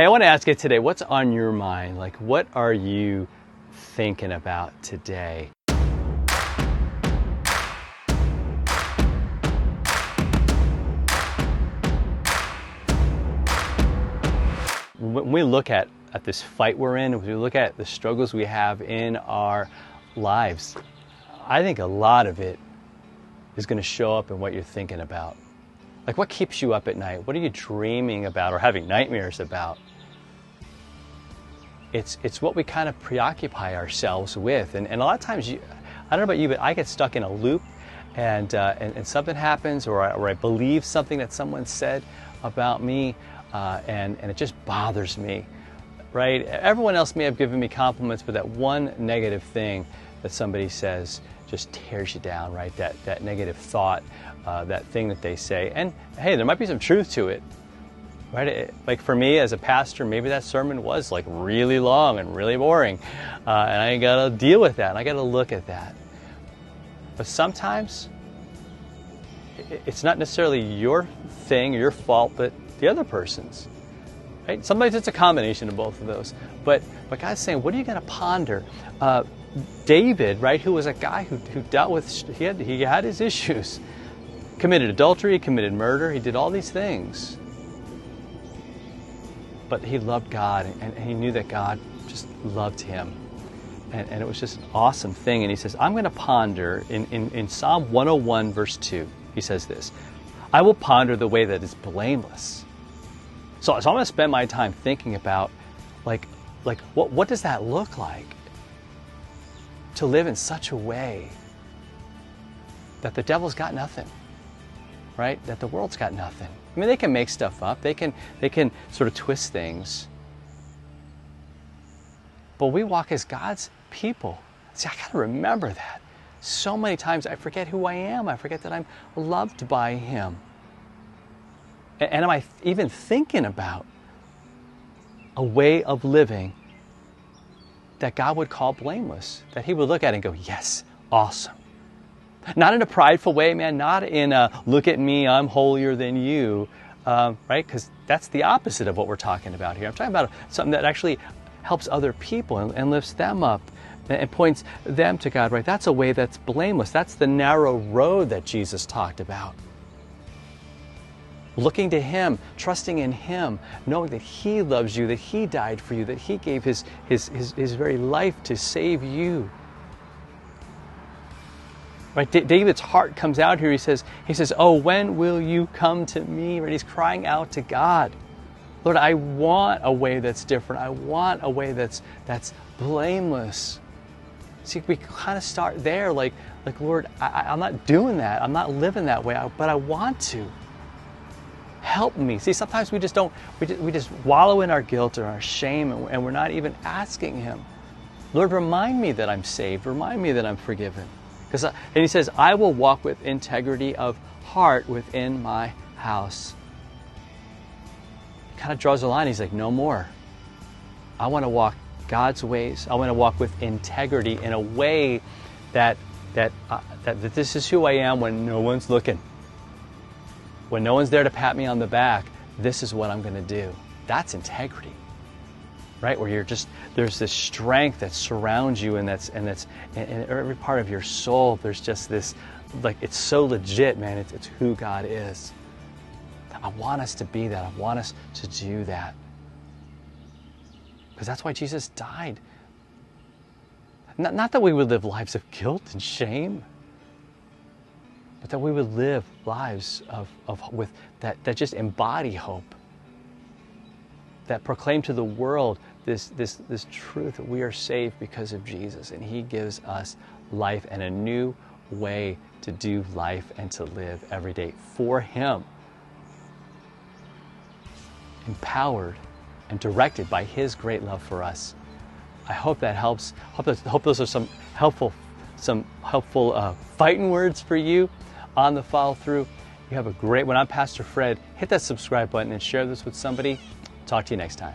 Hey, I want to ask you today, what's on your mind? Like, what are you thinking about today? When we look at this fight we're in, when we look at the struggles we have in our lives, I think a lot of it is going to show up in what you're thinking about. Like, what keeps you up at night? What are you dreaming about or having nightmares about? It's what we kind of preoccupy ourselves with. And a lot of times, I don't know about you, but I get stuck in a loop and something happens or I believe something that someone said about me and it just bothers me, right? Everyone else may have given me compliments, but that one negative thing that somebody says just tears you down, right? That negative thought, that thing that they say. And hey, there might be some truth to it, right? Like for me as a pastor, maybe that sermon was like really long and really boring. And I got to deal with that. And I got to look at that. But sometimes it's not necessarily your thing or your fault, but the other person's, right? Sometimes it's a combination of both of those. But God's saying, what are you going to ponder? David, right, who was a guy who dealt with, he had his issues, committed adultery, committed murder, he did all these things. But he loved God, and he knew that God just loved him. And it was just an awesome thing. And he says, I'm going to ponder, in Psalm 101, verse 2, he says this, I will ponder the way that is blameless. So I'm going to spend my time thinking about, like what does that look like? To live in such a way that the devil's got nothing, right? That the world's got nothing. I mean, they can make stuff up. They can sort of twist things. But we walk as God's people. See, I got to remember that. So many times I forget who I am. I forget that I'm loved by Him. And am I even thinking about a way of living that God would call blameless? That He would look at it and go, yes, awesome. Not in a prideful way, man. Not in a, look at me, I'm holier than you. Right? Because that's the opposite of what we're talking about here. I'm talking about something that actually helps other people and lifts them up and points them to God, right? That's a way that's blameless. That's the narrow road that Jesus talked about. Looking to Him, trusting in Him, knowing that He loves you, that He died for you, that He gave His very life to save you. Right? David's heart comes out here. He says, oh, when will you come to me? Right? He's crying out to God. Lord, I want a way that's different. I want a way that's blameless. See, we kind of start there, like Lord, I'm not doing that. I'm not living that way, but I want to. Help me. See, sometimes we just wallow in our guilt or our shame, and we're not even asking Him. Lord, remind me that I'm saved. Remind me that I'm forgiven. And He says, I will walk with integrity of heart within my house. He kind of draws a line. He's like, no more. I want to walk God's ways. I want to walk with integrity in a way that this is who I am when no one's looking. When no one's there to pat me on the back, this is what I'm going to do. That's integrity, right? Where there's this strength that surrounds you, and that's in every part of your soul. There's just this, like, it's so legit, man. It's who God is. I want us to be that. I want us to do that. Because that's why Jesus died. Not that we would live lives of guilt and shame, but that we would live lives with that just embody hope, that proclaim to the world this truth that we are saved because of Jesus, and He gives us life and a new way to do life and to live every day for Him, empowered and directed by His great love for us. I hope that helps. Hope those are some helpful fighting words for you on the follow through. You have a great one. I'm Pastor Fred. Hit that subscribe button and share this with somebody. Talk to you next time.